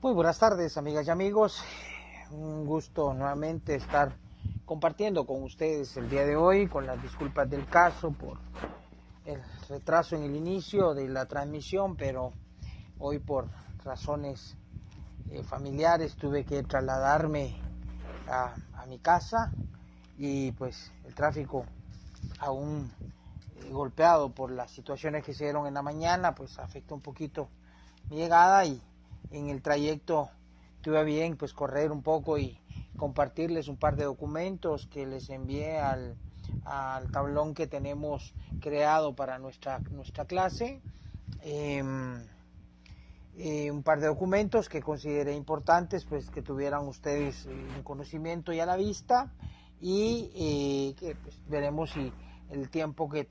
Muy buenas tardes, amigas y amigos. Un gusto nuevamente estar compartiendo con ustedes el día de hoy, con las disculpas del caso por el retraso en el inicio de la transmisión, pero hoy por razones familiares tuve que trasladarme a mi casa y pues el tráfico aún golpeado por las situaciones que se dieron en la mañana, pues afectó un poquito mi llegada y en el trayecto tuve bien pues correr un poco y compartirles un par de documentos que les envié al tablón que tenemos creado para nuestra clase. Un par de documentos que consideré importantes pues que tuvieran ustedes un conocimiento y a la vista y que pues, veremos si el tiempo que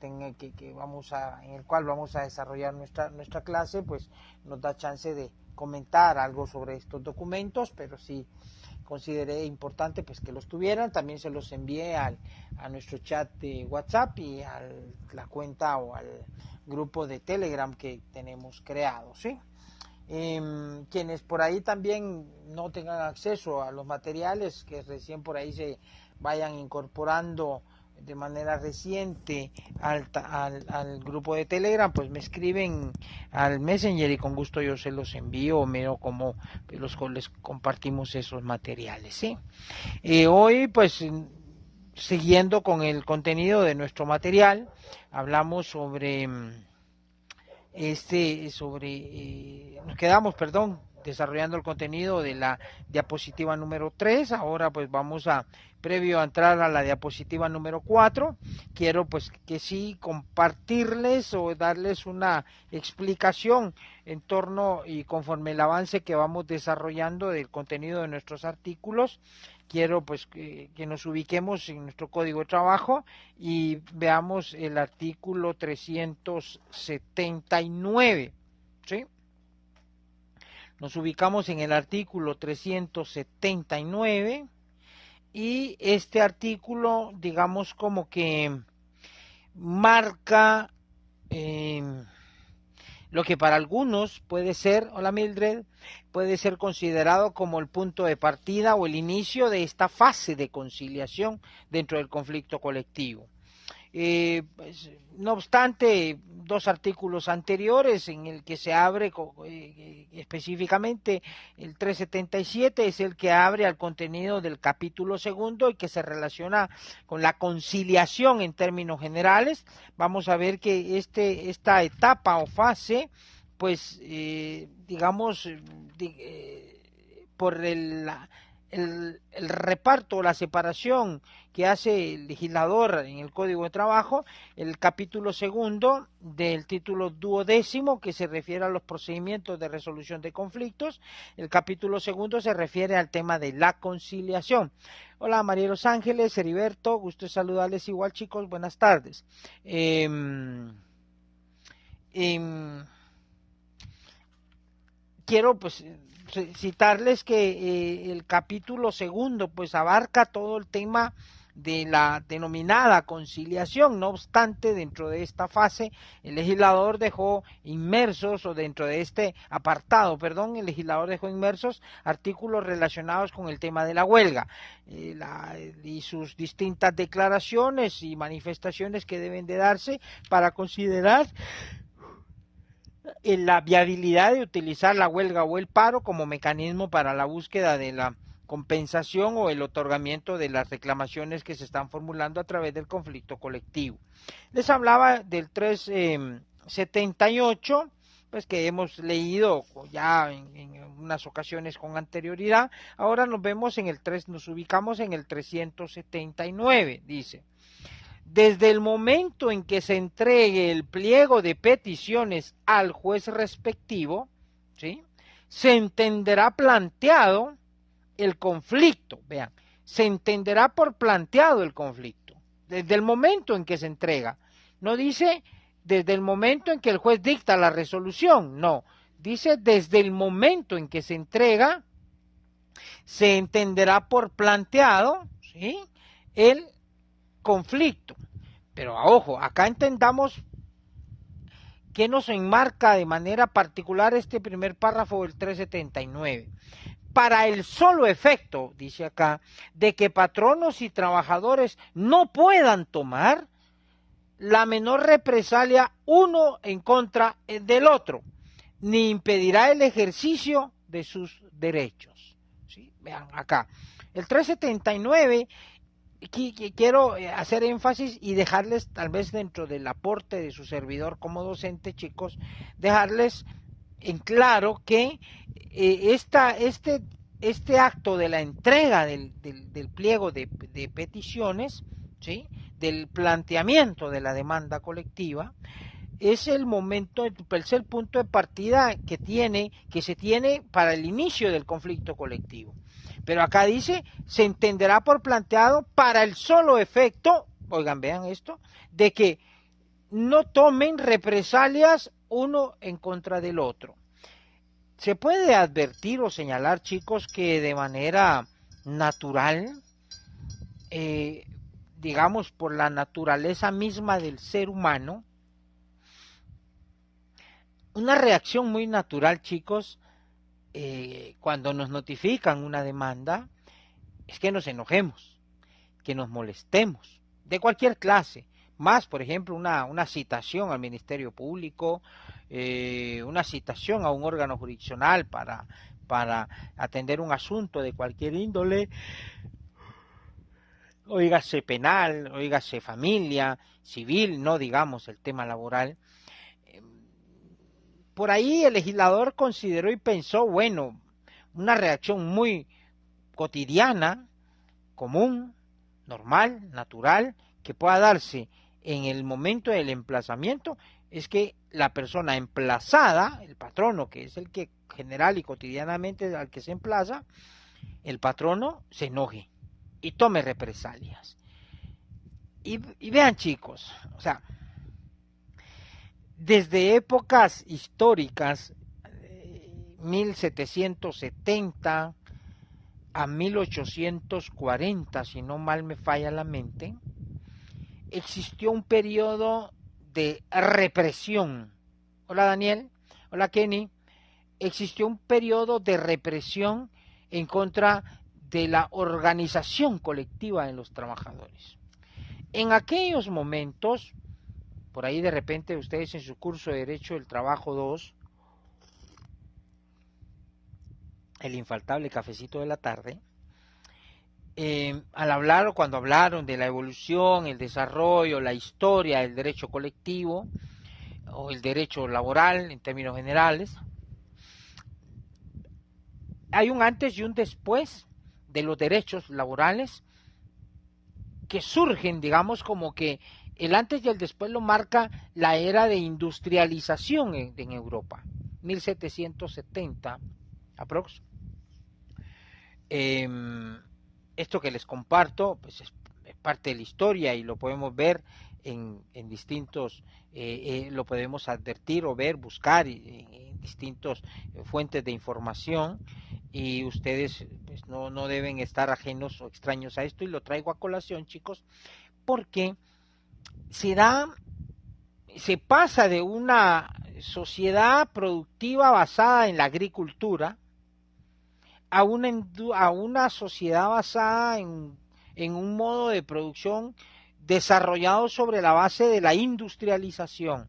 vamos en el cual vamos a desarrollar nuestra clase pues nos da chance de comentar algo sobre estos documentos, pero sí consideré importante pues que los tuvieran. También se los envié a nuestro chat de WhatsApp y a la cuenta o al grupo de Telegram que tenemos creado, ¿sí? Quienes por ahí también no tengan acceso a los materiales que recién por ahí se vayan incorporando de manera reciente al grupo de Telegram, pues me escriben al Messenger y con gusto yo se los envío o miro cómo les compartimos esos materiales, ¿sí? Hoy pues siguiendo con el contenido de nuestro material, hablamos sobre nos quedamos, desarrollando el contenido de la diapositiva número 3. Ahora pues vamos previo a entrar a la diapositiva número 4, quiero pues que sí compartirles o darles una explicación en torno y conforme el avance que vamos desarrollando del contenido de nuestros artículos. Quiero pues que nos ubiquemos en nuestro código de trabajo y veamos el artículo 379, ¿sí? Nos ubicamos en el artículo 379 y este artículo, digamos, como que marca lo que para algunos puede ser, hola Mildred, puede ser considerado como el punto de partida o el inicio de esta fase de conciliación dentro del conflicto colectivo. Pues, no obstante, dos artículos anteriores en el que se abre específicamente el 377 es el que abre al contenido del capítulo segundo y que se relaciona con la conciliación en términos generales. Vamos a ver que esta etapa o fase, pues digamos, por el reparto o la separación que hace el legislador en el Código de Trabajo, el capítulo segundo del título 12, que se refiere a los procedimientos de resolución de conflictos, el capítulo segundo se refiere al tema de la conciliación. Hola María Los Ángeles, Heriberto, gusto de saludarles igual, chicos, buenas tardes. Quiero pues citarles que el capítulo segundo pues abarca todo el tema de la denominada conciliación. No obstante, dentro de esta fase el legislador dejó inmersos, o dentro de este apartado, perdón, el legislador dejó inmersos artículos relacionados con el tema de la huelga y sus distintas declaraciones y manifestaciones que deben de darse para considerar en la viabilidad de utilizar la huelga o el paro como mecanismo para la búsqueda de la compensación o el otorgamiento de las reclamaciones que se están formulando a través del conflicto colectivo. Les hablaba del 378, pues que hemos leído ya en unas ocasiones con anterioridad. Ahora nos ubicamos en el 379, dice: desde el momento en que se entregue el pliego de peticiones al juez respectivo, ¿sí?, se entenderá planteado el conflicto. Vean, se entenderá por planteado el conflicto. Desde el momento en que se entrega. No dice desde el momento en que el juez dicta la resolución, no. Dice desde el momento en que se entrega, se entenderá por planteado, ¿sí?, el conflicto. Pero ojo, acá entendamos que nos enmarca de manera particular este primer párrafo del 379. Para el solo efecto, dice acá, de que patronos y trabajadores no puedan tomar la menor represalia uno en contra del otro, ni impedirá el ejercicio de sus derechos. ¿Sí? Vean acá, el 379, quiero hacer énfasis y dejarles, tal vez dentro del aporte de su servidor como docente, chicos, dejarles en claro que este acto de la entrega del pliego de peticiones, ¿sí?, del planteamiento de la demanda colectiva, es el momento, es el punto de partida que se tiene para el inicio del conflicto colectivo. Pero acá dice, se entenderá por planteado para el solo efecto, oigan, vean esto, de que no tomen represalias uno en contra del otro. Se puede advertir o señalar, chicos, que de manera natural, digamos por la naturaleza misma del ser humano, una reacción muy natural, chicos, cuando nos notifican una demanda, es que nos enojemos, que nos molestemos, de cualquier clase. Más, por ejemplo, una citación al Ministerio Público, una citación a un órgano jurisdiccional para atender un asunto de cualquier índole, oígase penal, oígase familia, civil, no digamos el tema laboral. Por ahí el legislador consideró y pensó, bueno, una reacción muy cotidiana, común, normal, natural, que pueda darse en el momento del emplazamiento, es que la persona emplazada, el patrono, que es el que general y cotidianamente al que se emplaza, el patrono se enoje y tome represalias. Y vean, chicos, o sea, desde épocas históricas, 1770 a 1840, si no mal me falla la mente, existió un periodo de represión. Hola Daniel, hola Kenny. Existió un periodo de represión en contra de la organización colectiva de los trabajadores. En aquellos momentos, por ahí de repente ustedes en su curso de Derecho del Trabajo 2, el infaltable cafecito de la tarde, al hablar o cuando hablaron de la evolución, el desarrollo, la historia del derecho colectivo o el derecho laboral en términos generales, hay un antes y un después de los derechos laborales que surgen, digamos, como que el antes y el después lo marca la era de industrialización en Europa, 1770 aprox. Esto que les comparto pues es parte de la historia y lo podemos ver en distintos, lo podemos advertir o ver, buscar en distintos fuentes de información, y ustedes pues no deben estar ajenos o extraños a esto, y lo traigo a colación, chicos, porque se pasa de una sociedad productiva basada en la agricultura a una sociedad basada en un modo de producción desarrollado sobre la base de la industrialización.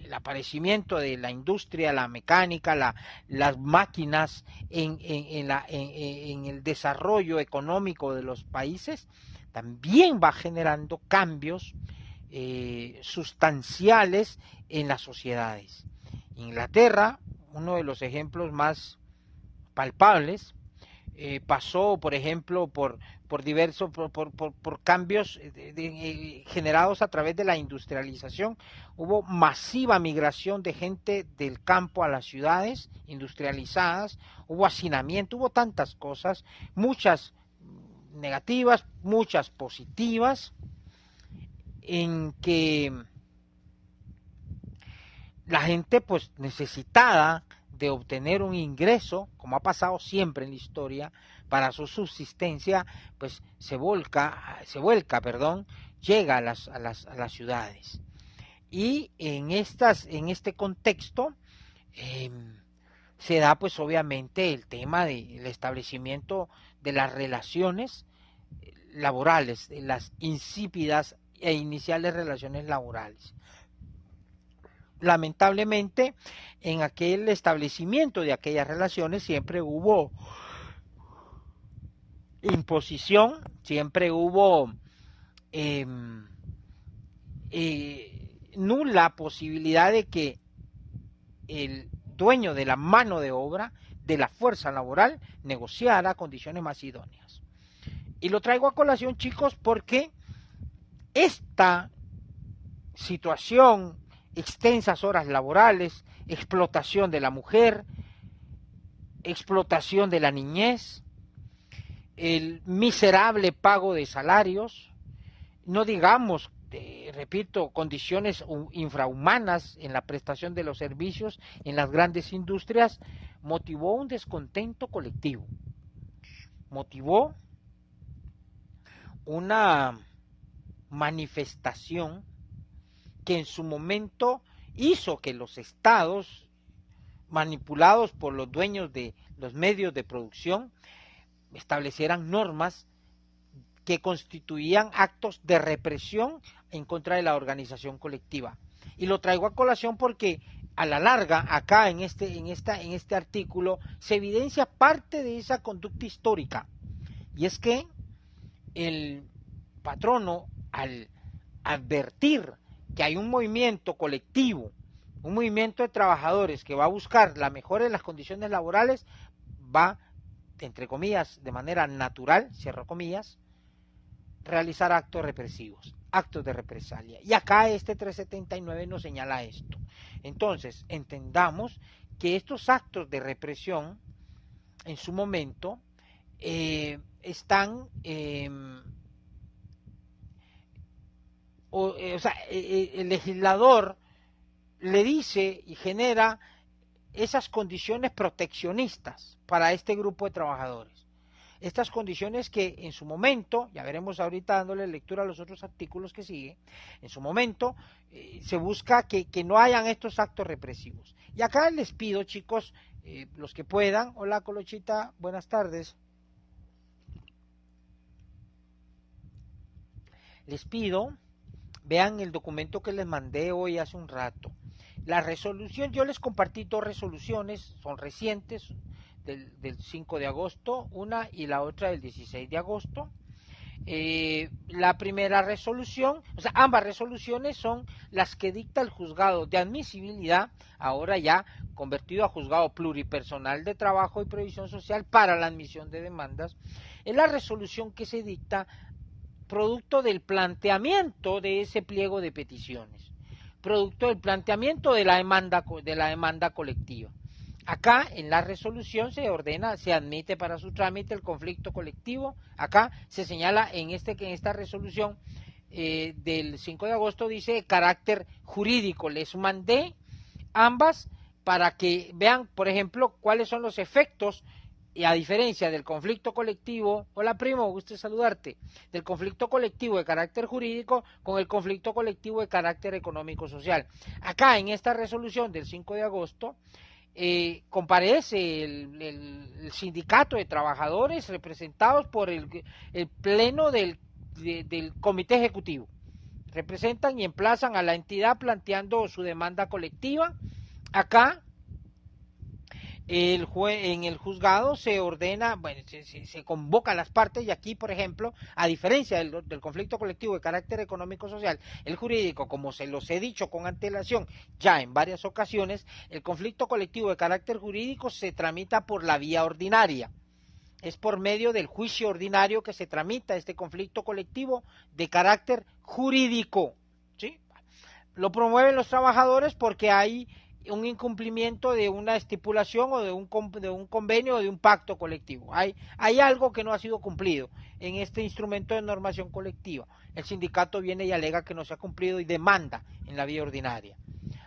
El aparecimiento de la industria, la mecánica, las máquinas en el desarrollo económico de los países también va generando cambios sustanciales en las sociedades. Inglaterra, uno de los ejemplos más palpables, pasó, por ejemplo, por cambios generados a través de la industrialización. Hubo masiva migración de gente del campo a las ciudades industrializadas, hubo hacinamiento, hubo tantas cosas, muchas negativas, muchas positivas, en que la gente pues necesitada de obtener un ingreso, como ha pasado siempre en la historia, para su subsistencia, pues se vuelca, llega a las ciudades. Y en este contexto se da pues obviamente el tema del establecimiento de las relaciones laborales, de las insípidas e iniciales relaciones laborales. Lamentablemente, en aquel establecimiento de aquellas relaciones siempre hubo imposición, siempre hubo nula posibilidad de que el dueño de la mano de obra, de la fuerza laboral, negociara condiciones más idóneas. Y lo traigo a colación, chicos, porque esta situación, extensas horas laborales, explotación de la mujer, explotación de la niñez, el miserable pago de salarios, no digamos, repito, condiciones infrahumanas en la prestación de los servicios en las grandes industrias, motivó un descontento colectivo, motivó una manifestación que en su momento hizo que los estados, manipulados por los dueños de los medios de producción, establecieran normas que constituían actos de represión en contra de la organización colectiva. Y lo traigo a colación porque a la larga, acá en este artículo, se evidencia parte de esa conducta histórica. Y es que el patrono, al advertir que hay un movimiento colectivo, un movimiento de trabajadores que va a buscar la mejora de las condiciones laborales, va, entre comillas, de manera natural, cierro comillas, realizar actos represivos, actos de represalia. Y acá este 379 nos señala esto. Entonces, entendamos que estos actos de represión, en su momento, están... el legislador le dice y genera esas condiciones proteccionistas para este grupo de trabajadores. Estas condiciones que en su momento, ya veremos ahorita dándole lectura a los otros artículos que siguen, en su momento se busca que no hayan estos actos represivos. Y acá les pido, chicos, los que puedan, hola Colochita, buenas tardes. Les pido, vean el documento que les mandé hoy hace un rato. La resolución, yo les compartí dos resoluciones, son recientes, del 5 de agosto, una y la otra del 16 de agosto. La primera resolución, o sea, ambas resoluciones son las que dicta el juzgado de admisibilidad, ahora ya convertido a juzgado pluripersonal de trabajo y previsión social para la admisión de demandas. Es la resolución que se dicta producto del planteamiento de ese pliego de peticiones, producto del planteamiento de la demanda colectiva. Acá en la resolución se ordena, se admite para su trámite el conflicto colectivo. Acá se señala que en esta resolución del 5 de agosto dice carácter jurídico. Les mandé ambas para que vean, por ejemplo, cuáles son los efectos, y a diferencia del conflicto colectivo, hola primo, gusto saludarte, del conflicto colectivo de carácter jurídico con el conflicto colectivo de carácter económico-social. Acá en esta resolución del 5 de agosto, comparece el sindicato de trabajadores representados por el pleno del comité ejecutivo. Representan y emplazan a la entidad planteando su demanda colectiva. Acá en el juzgado se ordena, bueno, se convoca a las partes, y aquí, por ejemplo, a diferencia del conflicto colectivo de carácter económico-social, el jurídico, como se los he dicho con antelación ya en varias ocasiones, el conflicto colectivo de carácter jurídico se tramita por la vía ordinaria. Es por medio del juicio ordinario que se tramita este conflicto colectivo de carácter jurídico, ¿sí? Lo promueven los trabajadores porque hay un incumplimiento de una estipulación o de un convenio o de un pacto colectivo. Hay algo que no ha sido cumplido en este instrumento de normación colectiva. El sindicato viene y alega que no se ha cumplido y demanda en la vía ordinaria.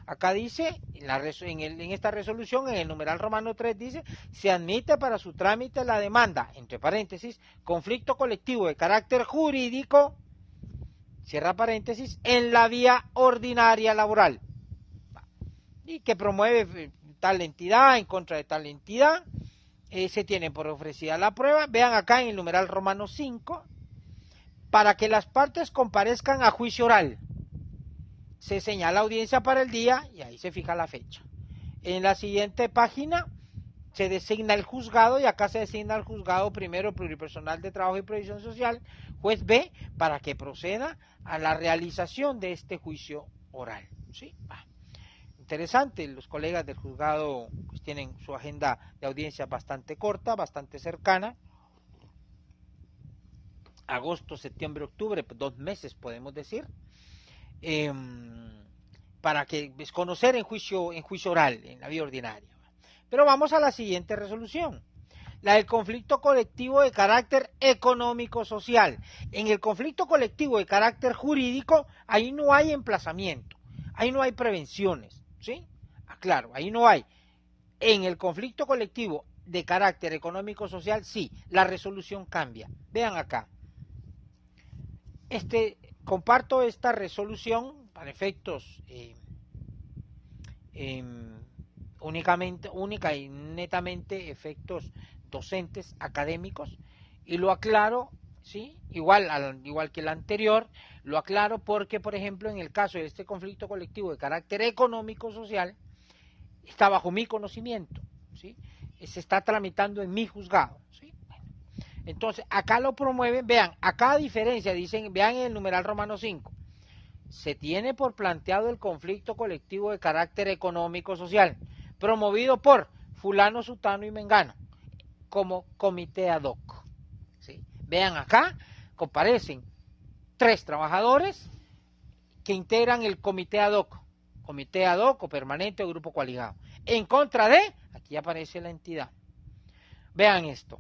Acá dice, en esta resolución, en el numeral romano 3 dice, se admite para su trámite la demanda, entre paréntesis, conflicto colectivo de carácter jurídico, cierra paréntesis, en la vía ordinaria laboral, y que promueve tal entidad en contra de tal entidad, se tiene por ofrecida la prueba. Vean acá en el numeral romano 5, para que las partes comparezcan a juicio oral, se señala audiencia para el día y ahí se fija la fecha. En la siguiente página se designa el juzgado, y acá se designa el juzgado primero pluripersonal de trabajo y previsión social, juez B, para que proceda a la realización de este juicio oral. ¿Sí? Interesante, los colegas del juzgado pues tienen su agenda de audiencia bastante corta, bastante cercana. Agosto, septiembre, octubre, 2 meses podemos decir, para que pues, conocer en juicio oral, en la vía ordinaria. Pero vamos a la siguiente resolución, la del conflicto colectivo de carácter económico-social. En el conflicto colectivo de carácter jurídico, ahí no hay emplazamiento, ahí no hay prevenciones, ¿sí? Claro, ahí no hay. En el conflicto colectivo de carácter económico-social, sí, la resolución cambia. Vean acá. Comparto esta resolución para efectos única y netamente efectos docentes, académicos, y lo aclaro, ¿sí? Igual que el anterior, lo aclaro porque, por ejemplo, en el caso de este conflicto colectivo de carácter económico-social, está bajo mi conocimiento, ¿sí? Se está tramitando en mi juzgado, ¿sí? Entonces, acá lo promueven, vean, acá a diferencia, dicen, vean en el numeral romano 5, se tiene por planteado el conflicto colectivo de carácter económico-social, promovido por fulano, sutano y mengano, como comité ad hoc. ¿Sí? Vean acá, comparecen 3 trabajadores que integran el comité ad hoc o permanente o grupo coaligado. En contra de, aquí aparece la entidad. Vean esto.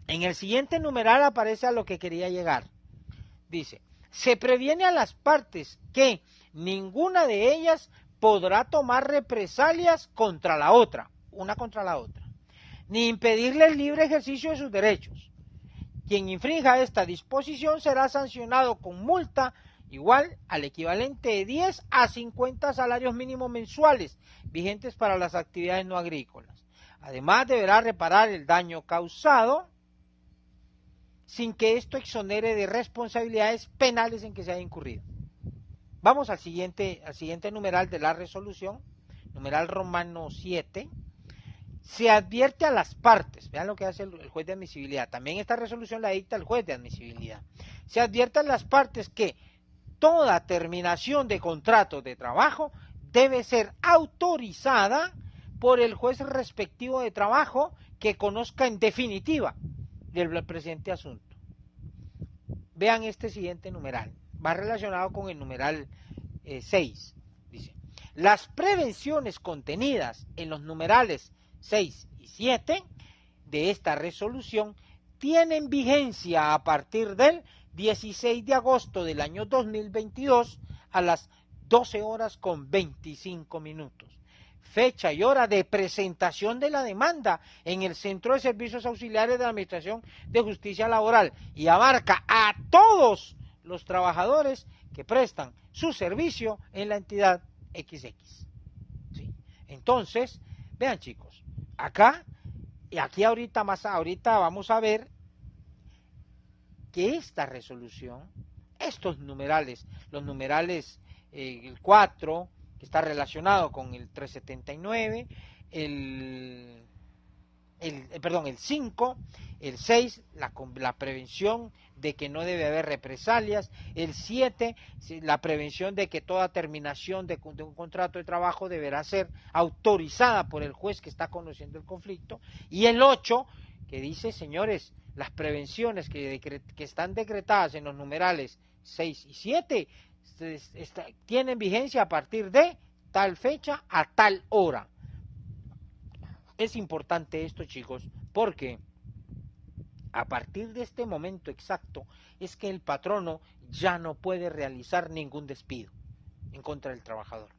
En el siguiente numeral aparece a lo que quería llegar. Dice, se previene a las partes que ninguna de ellas podrá tomar represalias contra la otra, una contra la otra, ni impedirle el libre ejercicio de sus derechos. Quien infrinja esta disposición será sancionado con multa igual al equivalente de 10 a 50 salarios mínimos mensuales vigentes para las actividades no agrícolas. Además, deberá reparar el daño causado sin que esto exonere de responsabilidades penales en que se haya incurrido. Vamos al siguiente numeral de la resolución, numeral romano 7. Se advierte a las partes, vean lo que hace el juez de admisibilidad, también esta resolución la dicta el juez de admisibilidad. Se advierte a las partes que toda terminación de contrato de trabajo debe ser autorizada por el juez respectivo de trabajo que conozca en definitiva del presente asunto. Vean este siguiente numeral, va relacionado con el numeral 6. Dice, las prevenciones contenidas en los numerales 6 y 7 de esta resolución tienen vigencia a partir del 16 de agosto del año 2022 a las 12:25, fecha y hora de presentación de la demanda en el Centro de Servicios Auxiliares de la Administración de Justicia Laboral, y abarca a todos los trabajadores que prestan su servicio en la entidad XX. ¿Sí? Entonces, vean chicos, acá y aquí ahorita vamos a ver que esta resolución, estos numerales, los numerales el 4, que está relacionado con el 379, el 5, el 6, la prevención de que no debe haber represalias, el 7, la prevención de que toda terminación de un contrato de trabajo deberá ser autorizada por el juez que está conociendo el conflicto, y el 8, que dice, señores, las prevenciones que están decretadas en los numerales 6 y 7 tienen vigencia a partir de tal fecha a tal hora. Es importante esto, chicos, porque a partir de este momento exacto es que el patrono ya no puede realizar ningún despido en contra del trabajador.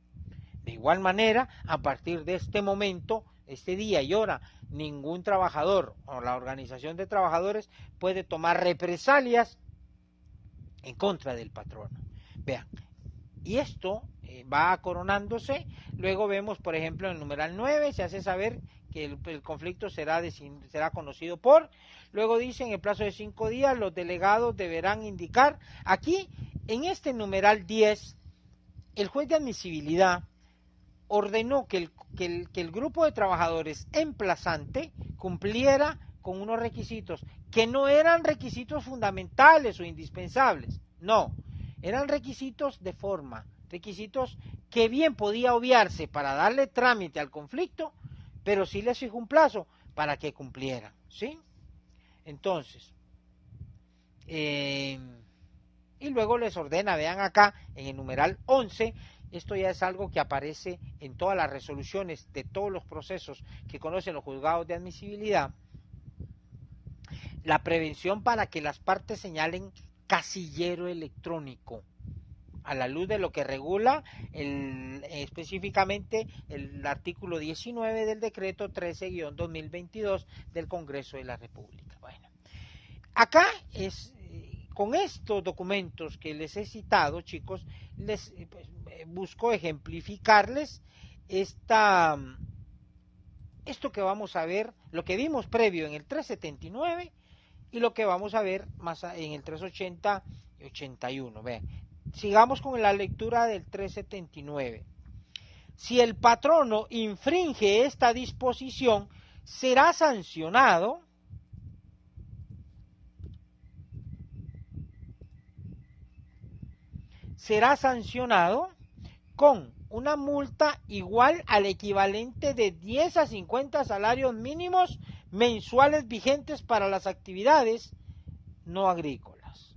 De igual manera, a partir de este momento, este día y hora, ningún trabajador o la organización de trabajadores puede tomar represalias en contra del patrono. Vean, y esto va coronándose. Luego vemos, por ejemplo, en el numeral 9, se hace saber que el conflicto será conocido por. Luego dice, en el plazo de 5 días, los delegados deberán indicar. Aquí, en este numeral 10, el juez de admisibilidad ordenó que el grupo de trabajadores emplazante cumpliera con unos requisitos que no eran requisitos fundamentales o indispensables, no, eran requisitos de forma, requisitos que bien podía obviarse para darle trámite al conflicto, pero sí les fijó un plazo para que cumplieran, ¿sí? Entonces, y luego les ordena, vean acá en el numeral 11, esto ya es algo que aparece en todas las resoluciones de todos los procesos que conocen los juzgados de admisibilidad, la prevención para que las partes señalen casillero electrónico, a la luz de lo que regula específicamente el artículo 19 del decreto 13-2022 del Congreso de la República. Bueno, acá es con estos documentos que les he citado, chicos, les busco ejemplificarles esto que vamos a ver, lo que vimos previo en el 379 y lo que vamos a ver más en el 380 y 81. Vean, sigamos con la lectura del 379. Si el patrono infringe esta disposición, será sancionado con una multa igual al equivalente de 10 a 50 salarios mínimos mensuales vigentes para las actividades no agrícolas.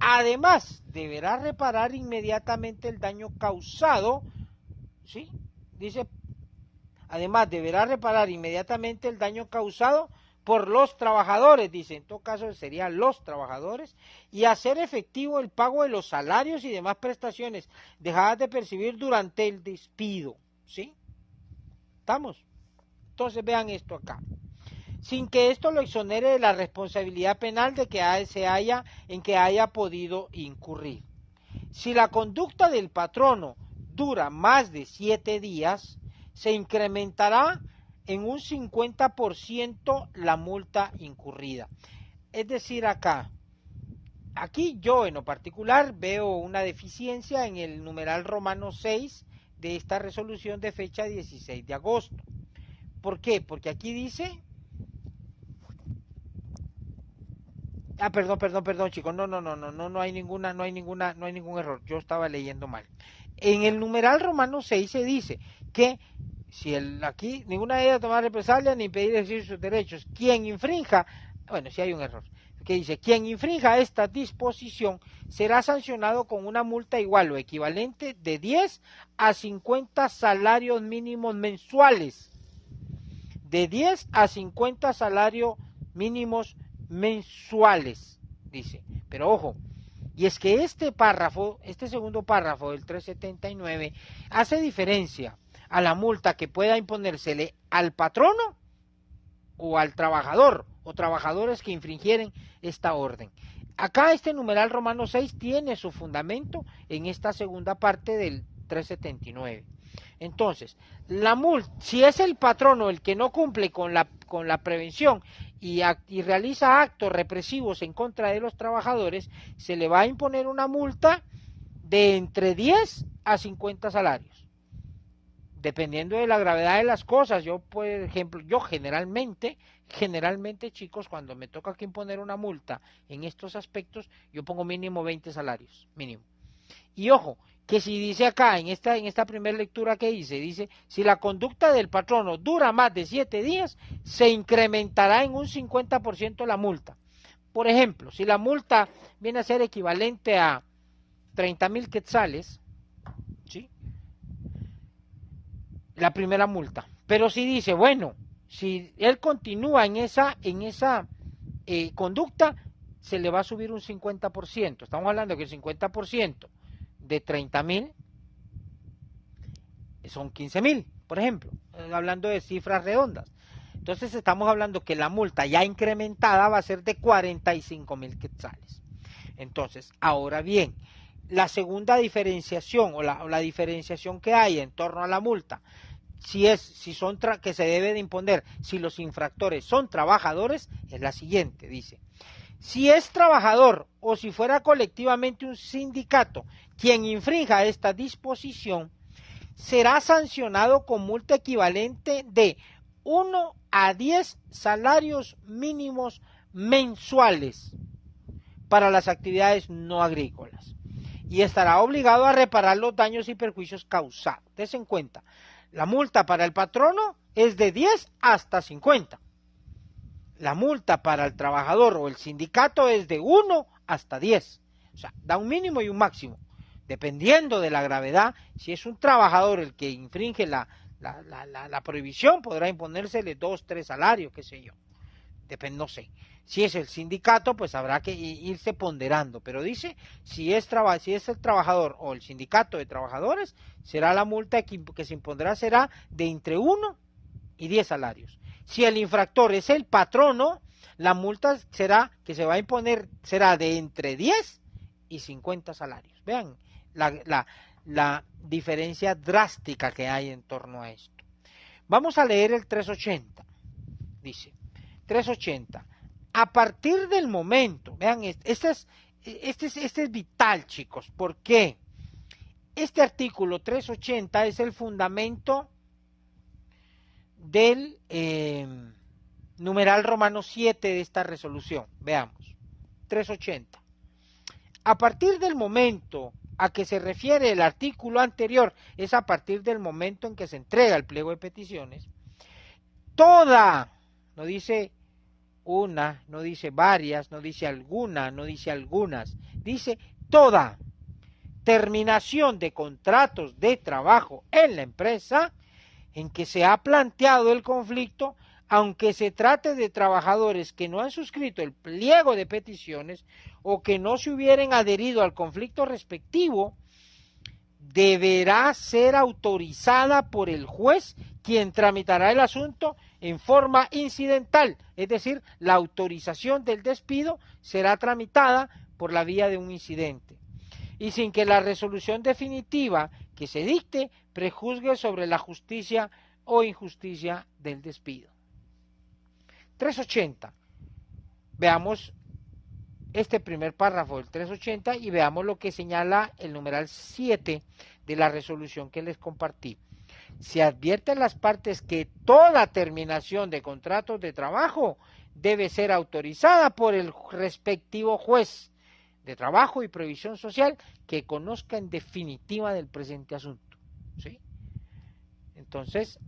Además, deberá reparar inmediatamente el daño causado, ¿sí? Dice, además deberá reparar inmediatamente el daño causado por los trabajadores, dice, en todo caso serían los trabajadores, y hacer efectivo el pago de los salarios y demás prestaciones dejadas de percibir durante el despido, ¿sí? ¿Estamos? Entonces vean esto acá. Sin que esto lo exonere de la responsabilidad penal de que haya podido incurrir. Si la conducta del patrono dura más de 7 días, se incrementará en un 50% la multa incurrida. Es decir, aquí yo en lo particular veo una deficiencia en el numeral romano 6 de esta resolución de fecha 16 de agosto. ¿Por qué? Porque aquí dice... Perdón, chicos, no hay ningún error, yo estaba leyendo mal. En el numeral romano 6 se dice que si aquí ninguna de ellas toma represalia ni impedir ejercer sus derechos, quien infrinja, bueno, si hay un error, que dice, quien infrinja esta disposición será sancionado con una multa igual o equivalente de 10 a 50 salarios mínimos mensuales, de 10 a 50 salarios mínimos mensuales, dice, pero ojo, y es que este segundo párrafo del 379 hace diferencia a la multa que pueda imponérsele al patrono o al trabajador o trabajadores que infringieren esta orden. Acá este numeral romano 6 tiene su fundamento en esta segunda parte del 379. Entonces, la multa, si es el patrono el que no cumple con la prevención y realiza actos represivos en contra de los trabajadores, se le va a imponer una multa de entre 10 a 50 salarios. Dependiendo de la gravedad de las cosas, yo, por ejemplo, yo generalmente, chicos, cuando me toca que imponer una multa en estos aspectos, yo pongo mínimo 20 salarios, mínimo. Y ojo, que si dice acá, en esta primera lectura que dice, si la conducta del patrono dura más de 7 días, se incrementará en un 50% la multa. Por ejemplo, si la multa viene a ser equivalente a 30,000 quetzales, ¿sí? La primera multa. Pero si dice, bueno, si él continúa en esa conducta, se le va a subir un 50%. Estamos hablando que el 50% de 30,000 son 15,000, por ejemplo, hablando de cifras redondas. Entonces estamos hablando que la multa ya incrementada va a ser de 45,000 quetzales. Entonces, ahora bien, la segunda diferenciación o la diferenciación que hay en torno a la multa, si son que se debe de imponer, si los infractores son trabajadores, es la siguiente, dice: si es trabajador o si fuera colectivamente un sindicato quien infrinja esta disposición, será sancionado con multa equivalente de 1 a 10 salarios mínimos mensuales para las actividades no agrícolas y estará obligado a reparar los daños y perjuicios causados. Des en cuenta, la multa para el patrono es de 10 hasta 50. La multa para el trabajador o el sindicato es de 1 hasta 10. O sea, da un mínimo y un máximo. Dependiendo de la gravedad, si es un trabajador el que infringe la prohibición, podrá imponérsele 2, 3 salarios, qué sé yo. Depende, no sé. Si es el sindicato, pues habrá que irse ponderando. Pero dice, si es el trabajador o el sindicato de trabajadores, será la multa que se impondrá será de entre 1 y 10 salarios. Si el infractor es el patrono, la multa que se va a imponer será de entre 10 y 50 salarios. Vean la diferencia drástica que hay en torno a esto. Vamos a leer el 380. Dice, 380. A partir del momento, vean, este es vital, chicos. ¿Por qué? Este artículo 380 es el fundamento del numeral romano 7 de esta resolución. Veamos, 380. A partir del momento a que se refiere el artículo anterior, es a partir del momento en que se entrega el pliego de peticiones, toda, no dice una, no dice varias, no dice alguna, no dice algunas, dice toda terminación de contratos de trabajo en la empresa en que se ha planteado el conflicto, aunque se trate de trabajadores que no han suscrito el pliego de peticiones o que no se hubieran adherido al conflicto respectivo, deberá ser autorizada por el juez, quien tramitará el asunto en forma incidental, es decir, la autorización del despido será tramitada por la vía de un incidente, y sin que la resolución definitiva que se dicte prejuzgue sobre la justicia o injusticia del despido. 380. Veamos este primer párrafo del 380 y veamos lo que señala el numeral 7 de la resolución que les compartí. Se advierte a las partes que toda terminación de contratos de trabajo debe ser autorizada por el respectivo juez de trabajo y previsión social que conozca en definitiva del presente asunto. ¿Sí? Entonces,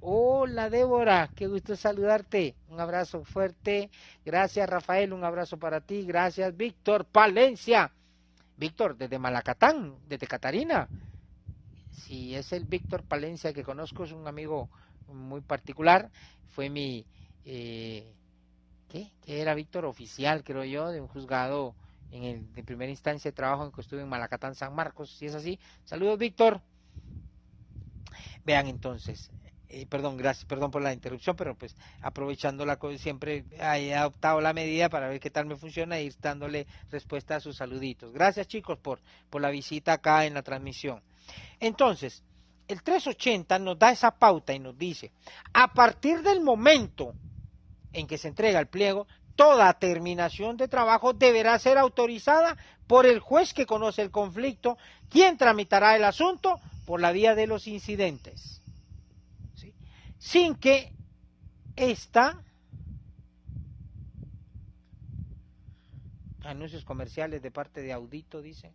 hola Débora, qué gusto saludarte, un abrazo fuerte, gracias Rafael, un abrazo para ti, gracias Víctor Palencia, Víctor desde Malacatán, desde Catarina, si es el Víctor Palencia que conozco, es un amigo muy particular, fue mi, que era Víctor oficial, creo yo, de un juzgado de primera instancia de trabajo en que estuve en Malacatán, San Marcos, si es así, saludos Víctor. Vean entonces, perdón por la interrupción, pero pues aprovechando siempre he adoptado la medida para ver qué tal me funciona e ir dándole respuesta a sus saluditos. Gracias chicos por la visita acá en la transmisión. Entonces, el 380 nos da esa pauta y nos dice, a partir del momento en que se entrega el pliego, toda terminación de trabajo deberá ser autorizada por el juez que conoce el conflicto, quien tramitará el asunto por la vía de los incidentes, ¿sí? Sin que anuncios comerciales de parte de Audito, dice,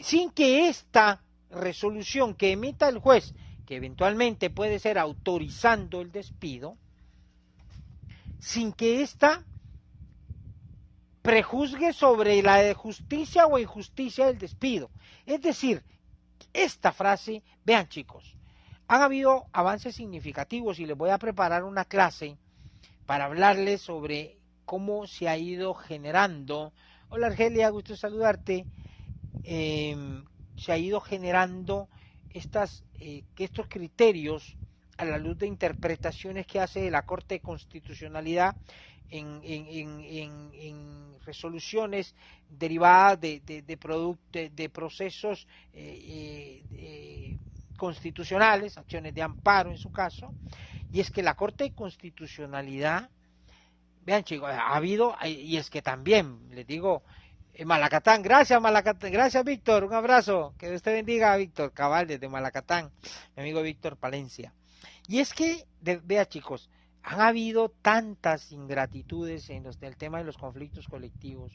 sin que esta resolución que emita el juez, que eventualmente puede ser autorizando el despido, sin que ésta prejuzgue sobre la justicia o injusticia del despido. Es decir, esta frase, vean chicos, han habido avances significativos y les voy a preparar una clase para hablarles sobre cómo se ha ido generando. Hola Argelia, gusto saludarte. Se ha ido generando estos criterios a la luz de interpretaciones que hace la Corte de Constitucionalidad en resoluciones derivadas de procesos constitucionales, acciones de amparo en su caso, y es que la Corte de Constitucionalidad, vean chicos, ha habido, y es que también, les digo, Malacatán, gracias Víctor, un abrazo, que Dios te bendiga Víctor Cabal desde Malacatán, mi amigo Víctor Palencia. Y es que, vea chicos, han habido tantas ingratitudes en el tema de los conflictos colectivos,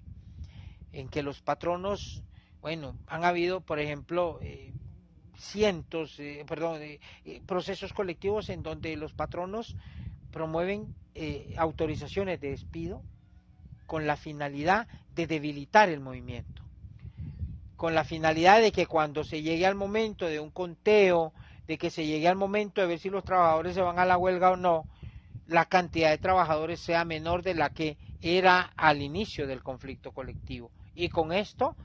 en que los patronos, bueno, han habido, por ejemplo, procesos colectivos en donde los patronos promueven autorizaciones de despido con la finalidad de debilitar el movimiento, con la finalidad de que cuando se llegue al momento de un conteo, de que se llegue al momento de ver si los trabajadores se van a la huelga o no, la cantidad de trabajadores sea menor de la que era al inicio del conflicto colectivo. Y con esto,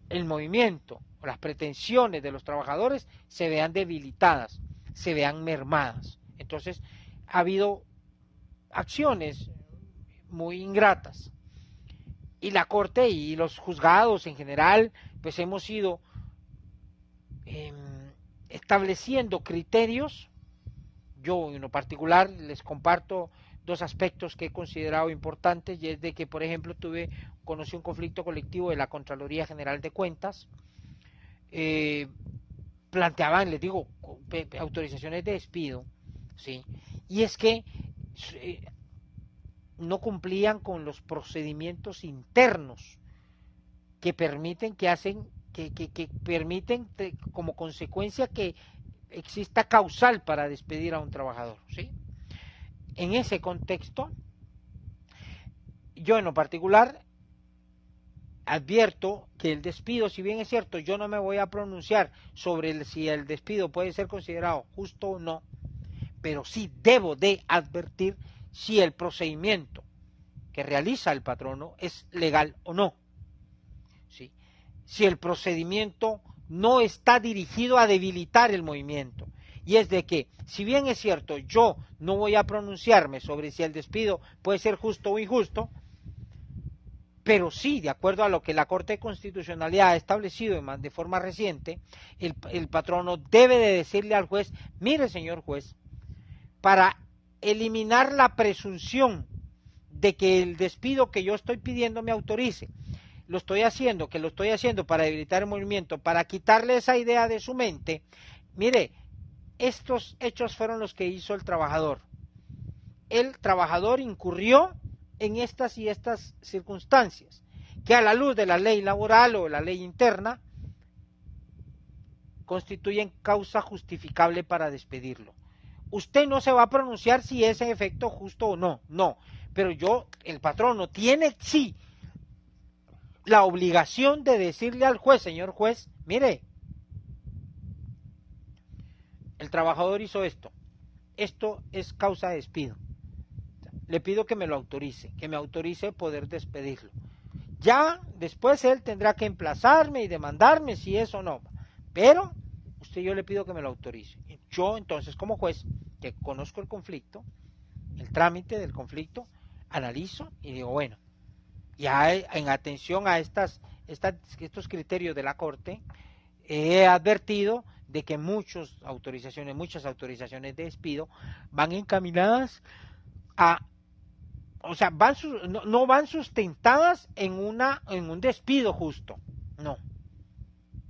el movimiento, las pretensiones de los trabajadores se vean debilitadas, se vean mermadas. Entonces, ha habido acciones muy ingratas. Y la Corte y los juzgados en general, pues hemos ido estableciendo criterios. Yo en lo particular les comparto dos aspectos que he considerado importantes, y es de que, por ejemplo, conocí un conflicto colectivo de la Contraloría General de Cuentas, planteaban, les digo, autorizaciones de despido, ¿sí? Y es que no cumplían con los procedimientos internos que permiten, que permiten como consecuencia que exista causal para despedir a un trabajador, ¿sí? En ese contexto, yo en lo particular advierto que el despido, si bien es cierto, yo no me voy a pronunciar sobre si el despido puede ser considerado justo o no, pero sí debo de advertir si el procedimiento que realiza el patrono es legal o no, ¿sí? Si el procedimiento no está dirigido a debilitar el movimiento, y es de que, si bien es cierto, yo no voy a pronunciarme sobre si el despido puede ser justo o injusto, pero sí, de acuerdo a lo que la Corte de Constitucionalidad ha establecido de forma reciente, el patrono debe de decirle al juez: mire señor juez, para eliminar la presunción de que el despido que yo estoy pidiendo me autorice, lo estoy haciendo para debilitar el movimiento, para quitarle esa idea de su mente. Mire, estos hechos fueron los que hizo el trabajador. El trabajador incurrió en estas y estas circunstancias, que a la luz de la ley laboral o la ley interna constituyen causa justificable para despedirlo. Usted no se va a pronunciar si es en efecto justo o no, no, pero el patrono tiene sí la obligación de decirle al juez: señor juez, mire, el trabajador hizo esto es causa de despido, le pido que me lo autorice, que me autorice poder despedirlo. Ya después él tendrá que emplazarme y demandarme si es o no, pero yo le pido que me lo autorice. Yo entonces, como juez, que conozco el conflicto, el trámite del conflicto, analizo y digo, bueno, ya en atención a estos criterios de la Corte, he advertido de que muchas autorizaciones de despido van encaminadas no van sustentadas en un despido justo,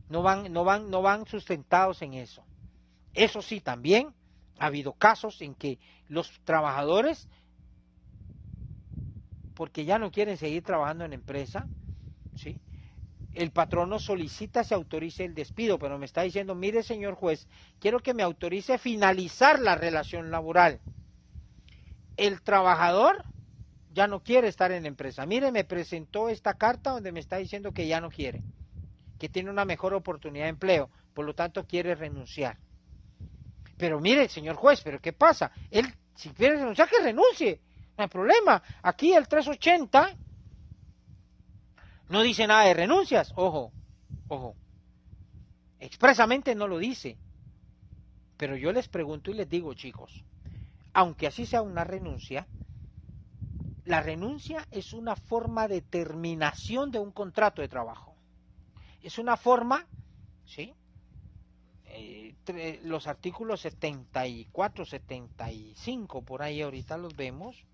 no van sustentados en eso. Eso sí, también ha habido casos en que los trabajadores, porque ya no quieren seguir trabajando en la empresa, ¿sí?, el patrono solicita se autorice el despido, pero me está diciendo: mire señor juez, quiero que me autorice finalizar la relación laboral. El trabajador ya no quiere estar en la empresa. Mire, me presentó esta carta donde me está diciendo que ya no quiere, que tiene una mejor oportunidad de empleo, por lo tanto quiere renunciar. Pero mire, señor juez, ¿pero qué pasa? Él, si quiere renunciar, que renuncie, no hay problema. Aquí el 380 no dice nada de renuncias, ojo, expresamente no lo dice. Pero yo les pregunto y les digo, chicos, aunque así sea una renuncia, la renuncia es una forma de terminación de un contrato de trabajo. Es una forma, ¿sí? Los artículos 74, 75, por ahí ahorita los vemos.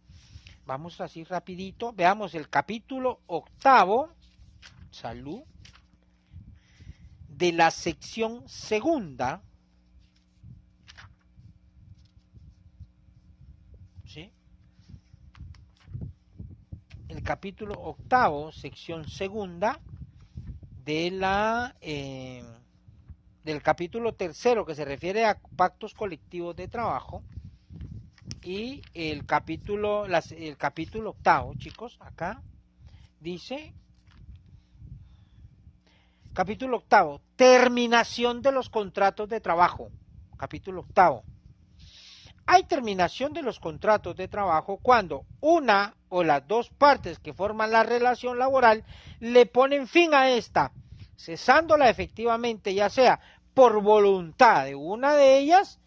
Vamos así rapidito. Veamos el capítulo 8, salud, de la sección segunda, ¿sí? El capítulo 8, sección segunda, de del capítulo 3, que se refiere a pactos colectivos de trabajo, y el capítulo 8, chicos, acá dice, capítulo 8, terminación de los contratos de trabajo. Capítulo 8. Hay terminación de los contratos de trabajo cuando una o las dos partes que forman la relación laboral le ponen fin a esta, cesándola efectivamente, ya sea por voluntad de una de ellas,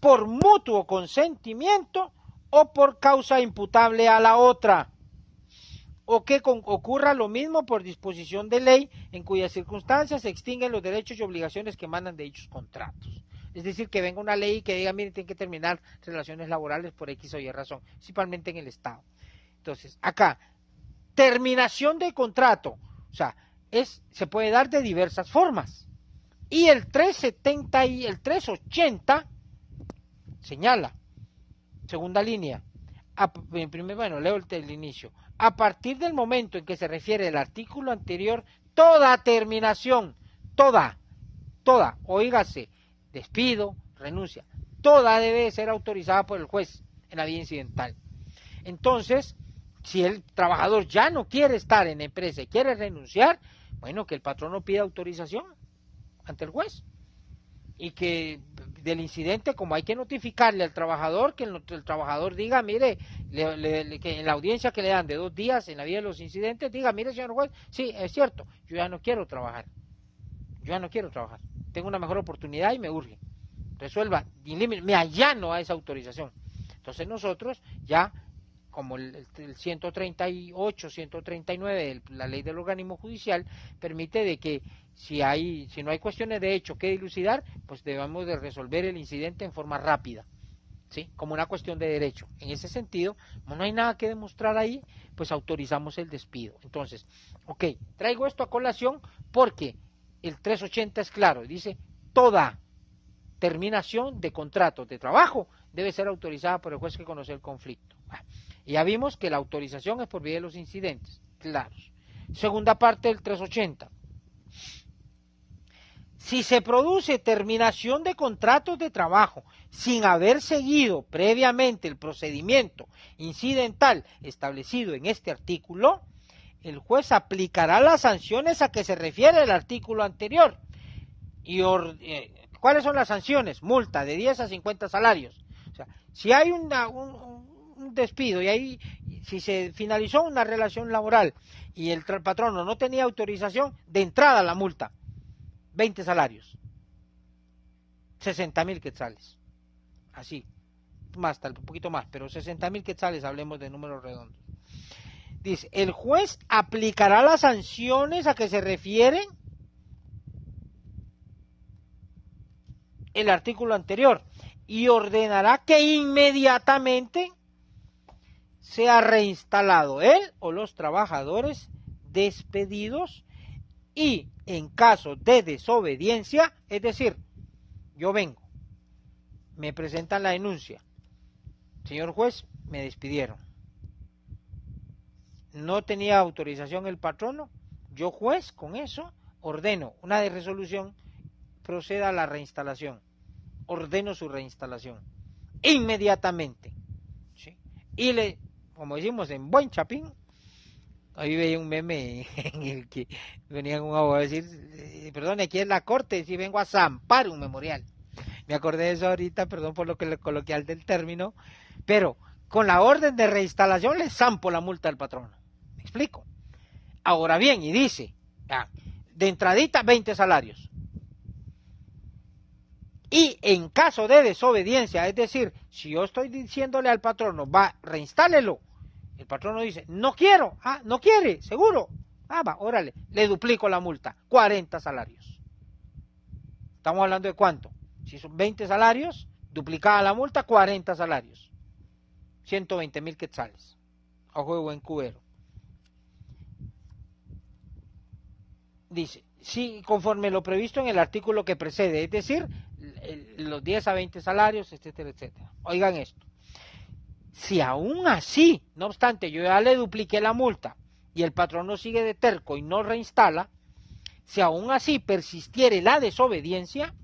por mutuo consentimiento o por causa imputable a la otra, o que ocurra lo mismo por disposición de ley, en cuyas circunstancias se extinguen los derechos y obligaciones que emanan de dichos contratos. Es decir, que venga una ley que diga, miren, tienen que terminar relaciones laborales por X o Y razón, principalmente en el Estado. Entonces, acá, terminación de contrato, o sea, se puede dar de diversas formas. Y el 370 y el 380 señala, segunda línea, bueno, leo el inicio. A partir del momento en que se refiere el artículo anterior, toda terminación, toda, oígase, despido, renuncia, toda debe ser autorizada por el juez en la vía incidental. Entonces, si el trabajador ya no quiere estar en la empresa y quiere renunciar, bueno, que el patrono pida autorización ante el juez. Y que del incidente, como hay que notificarle al trabajador, que el trabajador diga, mire, que en la audiencia que le dan de 2 días en la vida de los incidentes, diga, mire, señor juez, sí, es cierto, yo ya no quiero trabajar, tengo una mejor oportunidad y me urge, resuelva, me allano a esa autorización. Entonces nosotros ya, como el 138, 139 de la ley del organismo judicial, permite de que si no hay cuestiones de hecho que dilucidar, pues debemos de resolver el incidente en forma rápida, ¿sí? Como una cuestión de derecho. En ese sentido, como no hay nada que demostrar ahí, pues autorizamos el despido. Entonces, ok, traigo esto a colación porque el 380 es claro, dice, toda terminación de contratos de trabajo debe ser autorizada por el juez que conoce el conflicto. Y ya vimos que la autorización es por vía de los incidentes, claros. Segunda parte del 380. Si se produce terminación de contratos de trabajo sin haber seguido previamente el procedimiento incidental establecido en este artículo, el juez aplicará las sanciones a que se refiere el artículo anterior. ¿Cuáles son las sanciones? Multa de 10 a 50 salarios. O sea, si hay un despido y si se finalizó una relación laboral y el patrono no tenía autorización, de entrada la multa, 20 salarios, 60,000 quetzales, así, más, tal un poquito más, pero 60,000 quetzales, hablemos de números redondos. Dice, el juez aplicará las sanciones a que se refieren el artículo anterior y ordenará que inmediatamente sea reinstalado él o los trabajadores despedidos, y en caso de desobediencia, es decir, yo vengo, me presentan la denuncia, señor juez, me despidieron, no tenía autorización el patrono, yo juez con eso ordeno una de resolución, proceda a la reinstalación, ordeno su reinstalación inmediatamente, ¿sí? Y como decimos en buen chapín, ahí veía un meme en el que venía un abogado a decir, perdón, aquí es la corte, si vengo a zampar un memorial. Me acordé de eso ahorita, perdón por lo que coloquial del término, pero con la orden de reinstalación le zampo la multa al patrono. ¿Me explico? Ahora bien, y dice, de entradita 20 salarios. Y en caso de desobediencia, es decir, si yo estoy diciéndole al patrono, va, reinstálelo, el patrono dice, no quiero, no quiere, seguro, va, órale, le duplico la multa, 40 salarios. Estamos hablando de cuánto, si son 20 salarios, duplicada la multa, 40 salarios, 120,000 quetzales, ojo de buen cubero. Dice, sí, conforme lo previsto en el artículo que precede, es decir, los 10 a 20 salarios, etcétera, etcétera. Oigan esto, si aún así, no obstante, yo ya le dupliqué la multa y el patrono sigue de terco y no reinstala, si aún así persistiere la desobediencia,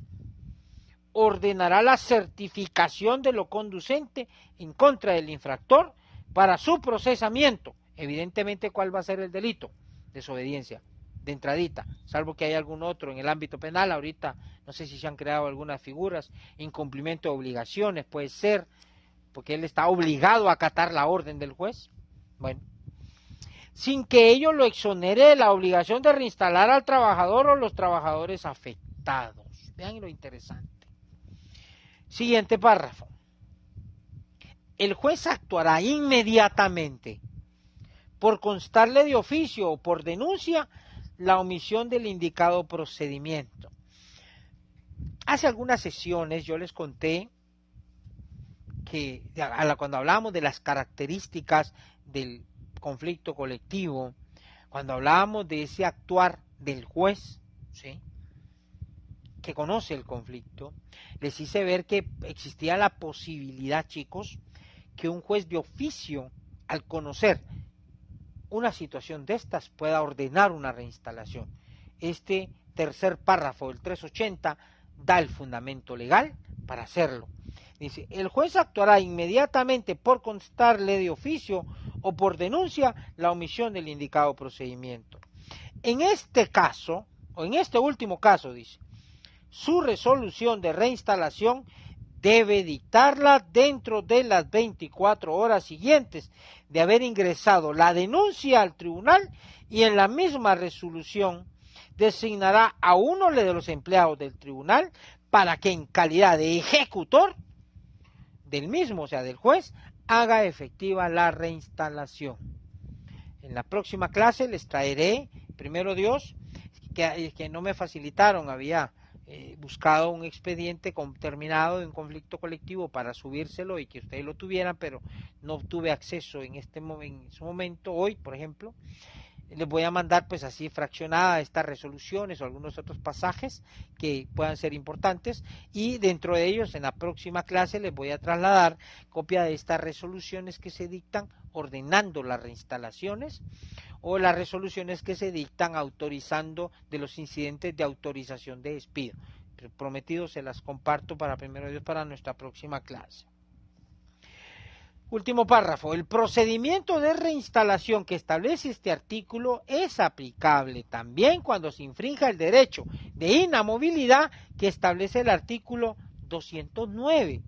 ordenará la certificación de lo conducente en contra del infractor para su procesamiento. Evidentemente, ¿cuál va a ser el delito? Desobediencia, de entradita, salvo que haya algún otro en el ámbito penal. Ahorita no sé si se han creado algunas figuras, incumplimiento de obligaciones, puede ser, porque él está obligado a acatar la orden del juez. Bueno, sin que ello lo exonere de la obligación de reinstalar al trabajador o los trabajadores afectados. Vean lo interesante. Siguiente párrafo. El juez actuará inmediatamente por constarle de oficio o por denuncia la omisión del indicado procedimiento. Hace algunas sesiones yo les conté que cuando hablamos de las características del conflicto colectivo, cuando hablábamos de ese actuar del juez, ¿sí?, que conoce el conflicto, les hice ver que existía la posibilidad, chicos, que un juez de oficio, al conocer una situación de estas, pueda ordenar una reinstalación. Este tercer párrafo del 380 da el fundamento legal para hacerlo. Dice, el juez actuará inmediatamente por constarle de oficio o por denuncia la omisión del indicado procedimiento. En este caso, o en este último caso, dice, su resolución de reinstalación debe dictarla dentro de las 24 horas siguientes de haber ingresado la denuncia al tribunal, y en la misma resolución designará a uno de los empleados del tribunal para que en calidad de ejecutor del mismo, o sea, del juez, haga efectiva la reinstalación. En la próxima clase les traeré, primero Dios, que no me facilitaron, había buscado un expediente terminado de un conflicto colectivo para subírselo y que ustedes lo tuvieran, pero no tuve acceso en ese momento. Hoy, por ejemplo, les voy a mandar pues así fraccionadas estas resoluciones o algunos otros pasajes que puedan ser importantes, y dentro de ellos en la próxima clase les voy a trasladar copia de estas resoluciones que se dictan ordenando las reinstalaciones, o las resoluciones que se dictan autorizando de los incidentes de autorización de despido. Prometido, se las comparto para primero Dios para nuestra próxima clase. Último párrafo. El procedimiento de reinstalación que establece este artículo es aplicable también cuando se infrinja el derecho de inamovilidad que establece el artículo 209.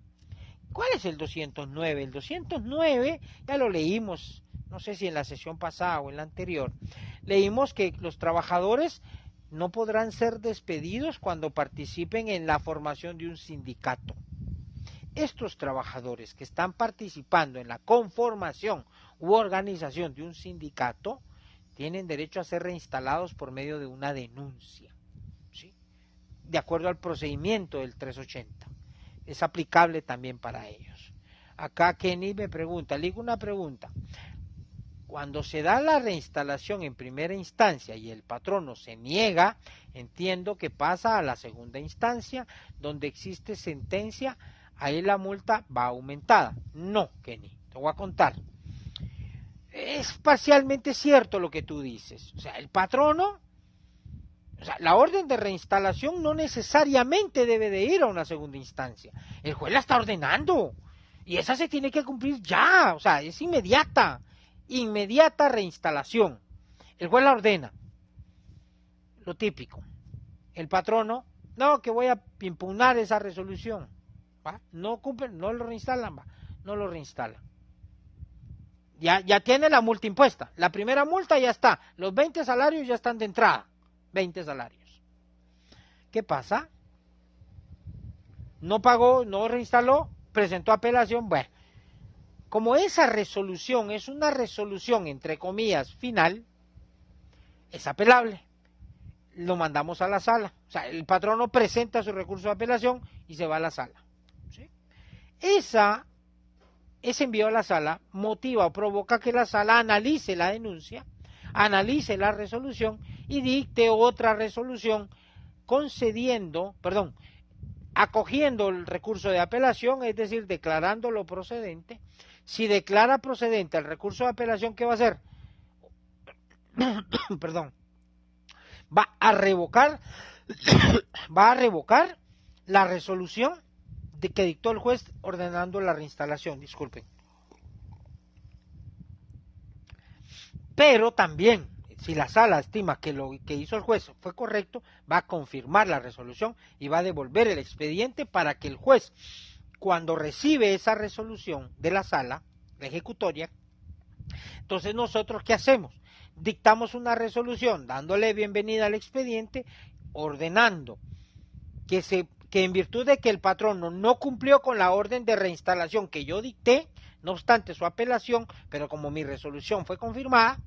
¿Cuál es el 209? El 209 ya lo leímos, no sé si en la sesión pasada o en la anterior. Leímos que los trabajadores no podrán ser despedidos cuando participen en la formación de un sindicato. Estos trabajadores que están participando en la conformación u organización de un sindicato tienen derecho a ser reinstalados por medio de una denuncia, ¿sí?, de acuerdo al procedimiento del 380. Es aplicable también para ellos. Acá Kenny me pregunta, le digo una pregunta. Cuando se da la reinstalación en primera instancia y el patrono se niega, entiendo que pasa a la segunda instancia, donde existe sentencia, ahí la multa va aumentada. No, Kenny, te voy a contar. Es parcialmente cierto lo que tú dices. O sea, el patrono, o sea, la orden de reinstalación no necesariamente debe de ir a una segunda instancia. El juez la está ordenando y esa se tiene que cumplir ya, o sea, es inmediata reinstalación. El juez la ordena. Lo típico. El patrono, no, que voy a impugnar esa resolución. ¿Va? No cumplen, no lo reinstalan, ¿va? No lo reinstalan. Ya tiene la multa impuesta. La primera multa ya está. Los 20 salarios ya están de entrada. 20 salarios. ¿Qué pasa? no pagó, no reinstaló, presentó apelación. Bueno, como esa resolución es una resolución, entre comillas, final, es apelable. Lo mandamos a la sala. O sea, el patrono presenta su recurso de apelación y se va a la sala. ¿Sí? Ese envío a la sala motiva o provoca que la sala analice la denuncia, analice la resolución y dicte otra resolución acogiendo el recurso de apelación, es decir, declarándolo procedente. Si declara procedente el recurso de apelación, ¿qué va a hacer? Perdón. Va a revocar la resolución de que dictó el juez ordenando la reinstalación, disculpen. Pero también, si la sala estima que lo que hizo el juez fue correcto, va a confirmar la resolución y va a devolver el expediente para que el juez, cuando recibe esa resolución de la sala, la ejecutoria, entonces nosotros, ¿qué hacemos? Dictamos una resolución dándole bienvenida al expediente, ordenando que en virtud de que el patrono no cumplió con la orden de reinstalación que yo dicté, no obstante su apelación, pero como mi resolución fue confirmada,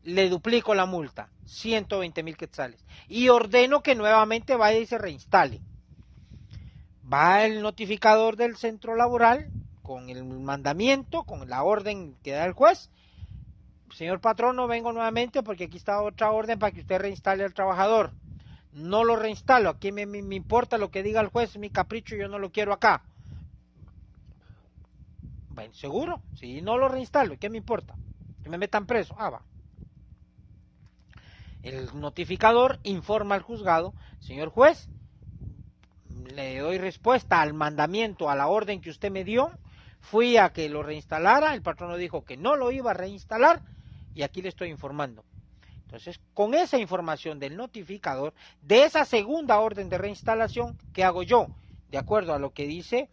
le duplico la multa, 120,000 quetzales, y ordeno que nuevamente vaya y se reinstale. Va el notificador del centro laboral con el mandamiento, con la orden que da el juez. Señor patrono, vengo nuevamente porque aquí está otra orden para que usted reinstale al trabajador. No lo reinstalo, aquí me importa lo que diga el juez, es mi capricho, yo no lo quiero acá. Bueno, seguro, si no lo reinstalo, ¿qué me importa? Que me metan preso, va. El notificador informa al juzgado, señor juez, le doy respuesta al mandamiento, a la orden que usted me dio, fui a que lo reinstalara, el patrono dijo que no lo iba a reinstalar y aquí le estoy informando. Entonces, con esa información del notificador, de esa segunda orden de reinstalación, ¿qué hago yo? De acuerdo a lo que dice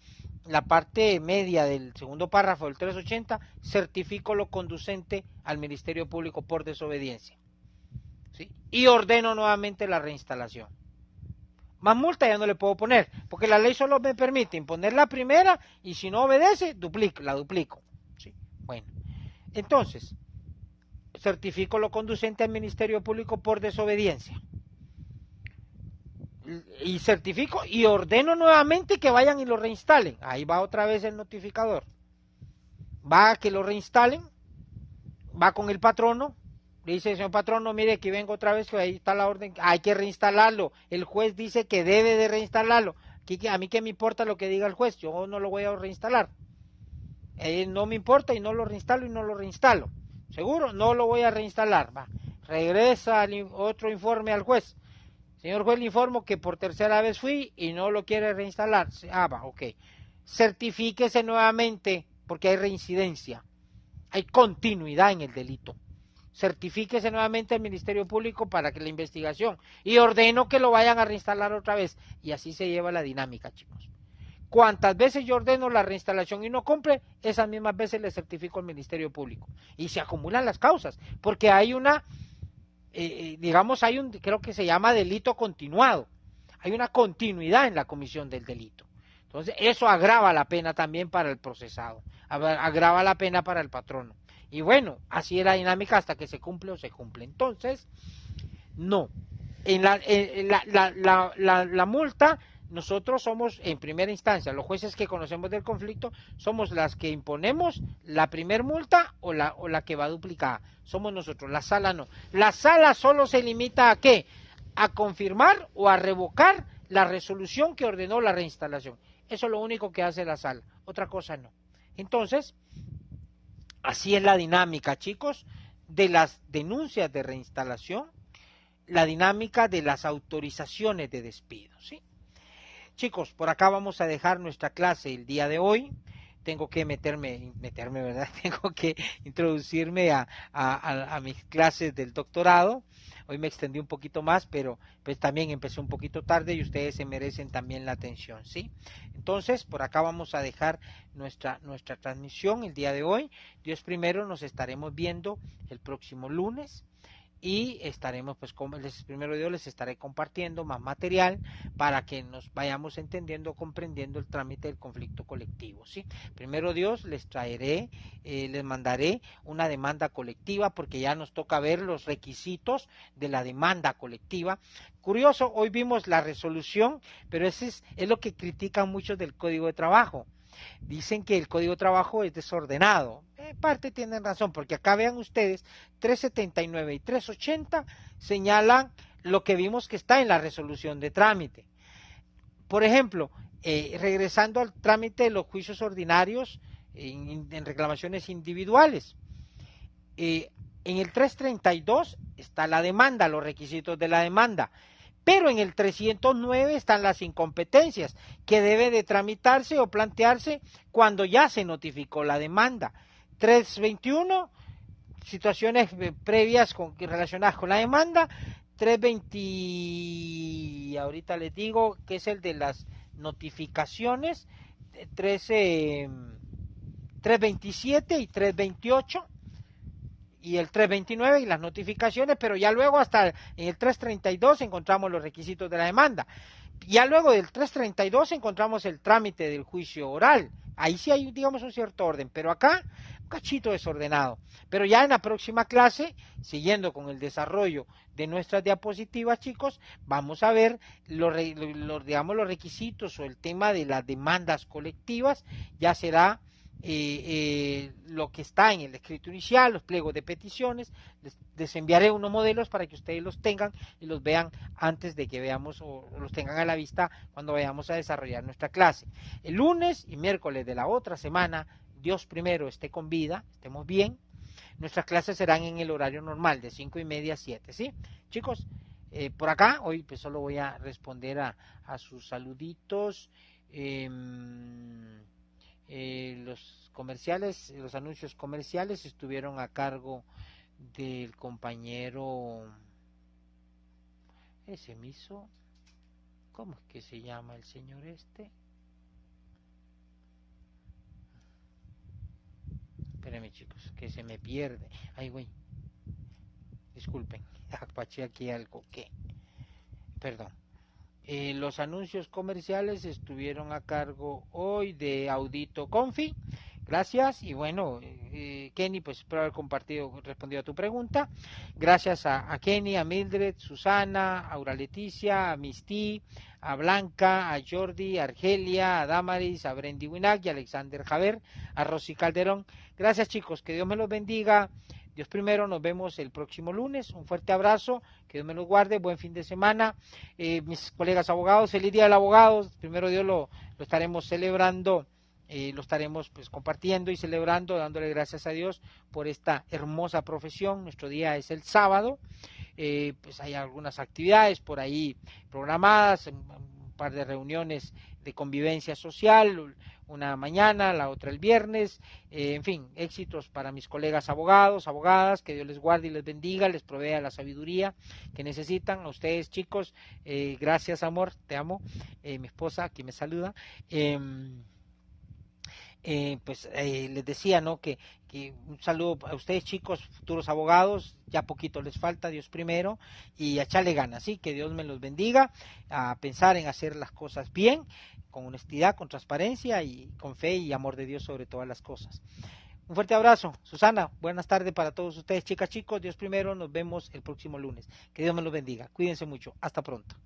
la parte media del segundo párrafo del 380, certifico lo conducente al Ministerio Público por desobediencia. ¿Sí? Y ordeno nuevamente la reinstalación. Más multa ya no le puedo poner, porque la ley solo me permite imponer la primera y si no obedece, la duplico. ¿Sí? Bueno, entonces, certifico lo conducente al Ministerio Público por desobediencia. Y certifico y ordeno nuevamente que vayan y lo reinstalen. Ahí va otra vez el notificador. Va a que lo reinstalen, va con el patrono, le dice, señor patrono, mire que vengo otra vez, que ahí está la orden, hay que reinstalarlo. El juez dice que debe de reinstalarlo. A mí qué me importa lo que diga el juez, yo no lo voy a reinstalar. No me importa y no lo reinstalo y no lo reinstalo. ¿Seguro? No lo voy a reinstalar. Va. Regresa otro informe al juez. Señor juez, le informo que por tercera vez fui y no lo quiere reinstalar. Va, ok. Certifíquese nuevamente porque hay reincidencia. Hay continuidad en el delito. Certifíquese nuevamente al Ministerio Público para que la investigación y ordeno que lo vayan a reinstalar otra vez. Y así se lleva la dinámica, chicos. Cuantas veces yo ordeno la reinstalación y no cumple, esas mismas veces le certifico al Ministerio Público. Y se acumulan las causas, porque hay creo que se llama delito continuado. Hay una continuidad en la comisión del delito. Entonces, eso agrava la pena también para el procesado, agrava la pena para el patrono. Y bueno, así es la dinámica hasta que se cumple o se cumple. Entonces, no. La multa, nosotros somos en primera instancia, los jueces que conocemos del conflicto, somos las que imponemos la primer multa o la que va duplicada. Somos nosotros, la sala no. La sala solo se limita a ¿qué? A confirmar o a revocar la resolución que ordenó la reinstalación. Eso es lo único que hace la sala, otra cosa no. Entonces, así es la dinámica, chicos, de las denuncias de reinstalación, la dinámica de las autorizaciones de despido, ¿sí? Chicos, por acá vamos a dejar nuestra clase el día de hoy. Tengo que meterme, ¿verdad? Tengo que introducirme a mis clases del doctorado. Hoy me extendí un poquito más, pero pues también empecé un poquito tarde y ustedes se merecen también la atención, ¿sí? Entonces, por acá vamos a dejar nuestra transmisión el día de hoy. Dios primero, nos estaremos viendo el próximo lunes. y estaremos, pues, como primero Dios, les estaré compartiendo más material para que nos vayamos entendiendo, comprendiendo el trámite del conflicto colectivo, ¿sí? Primero Dios, les traeré, les mandaré una demanda colectiva, porque ya nos toca ver los requisitos de la demanda colectiva. Curioso, hoy vimos la resolución, pero ese es lo que critican muchos del Código de Trabajo. Dicen que el Código de Trabajo es desordenado. En parte tienen razón, porque acá vean ustedes, 379 y 380 señalan lo que vimos que está en la resolución de trámite. Por ejemplo, regresando al trámite de los juicios ordinarios en reclamaciones individuales. En el 332 está la demanda, los requisitos de la demanda. Pero en el 309 están las incompetencias, que debe de tramitarse o plantearse cuando ya se notificó la demanda. 321, situaciones previas relacionadas con la demanda. 320, ahorita les digo, que es el de las notificaciones. 327 y 328. Y el 329 y las notificaciones, pero ya luego hasta en el 332 encontramos los requisitos de la demanda. Ya luego del 332 encontramos el trámite del juicio oral. Ahí sí hay, digamos, un cierto orden, pero acá un cachito desordenado. Pero ya en la próxima clase, siguiendo con el desarrollo de nuestras diapositivas, chicos, vamos a ver digamos, los requisitos o el tema de las demandas colectivas. Ya será lo que está en el escrito inicial, los pliegos de peticiones. Les enviaré unos modelos para que ustedes los tengan y los vean antes de que veamos, o los tengan a la vista cuando vayamos a desarrollar nuestra clase. El lunes y miércoles de la otra semana, Dios primero esté con vida, estemos bien, nuestras clases serán en el horario normal de 5:30 a 7, ¿sí? Chicos, por acá hoy pues solo voy a responder a sus saluditos. Los comerciales, los anuncios comerciales estuvieron a cargo del compañero, ese miso, ¿cómo es que se llama el señor este? Espérenme, chicos, que se me pierde. Ay, güey, disculpen, apaché aquí algo que, perdón. Los anuncios comerciales estuvieron a cargo hoy de Audito Confi. Gracias. Y bueno, Kenny, pues espero haber respondido a tu pregunta. Gracias a Kenny, a Mildred, Susana, a Aura Leticia, a Misty, a Blanca, a Jordi, a Argelia, a Damaris, a Brendy Winac y a Alexander Javer, a Rosy Calderón. Gracias, chicos, que Dios me los bendiga. Dios primero, nos vemos el próximo lunes. Un fuerte abrazo, que Dios me los guarde, buen fin de semana. Mis colegas abogados, feliz día del abogado. Primero Dios lo estaremos celebrando, lo estaremos pues compartiendo y celebrando, dándole gracias a Dios por esta hermosa profesión. Nuestro día es el sábado. Pues hay algunas actividades por ahí programadas, un par de reuniones de convivencia social, una mañana, la otra el viernes, en fin, éxitos para mis colegas abogados, abogadas, que Dios les guarde y les bendiga, les provea la sabiduría que necesitan. A ustedes, chicos, gracias, amor, te amo, mi esposa aquí me saluda. Les decía, ¿no? Que un saludo a ustedes, chicos, futuros abogados, ya poquito les falta, Dios primero, y a echarle ganas, ¿sí? Que Dios me los bendiga, a pensar en hacer las cosas bien, con honestidad, con transparencia y con fe y amor de Dios sobre todas las cosas. Un fuerte abrazo. Susana, buenas tardes para todos ustedes, chicas, chicos, Dios primero, nos vemos el próximo lunes. Que Dios me los bendiga. Cuídense mucho. Hasta pronto.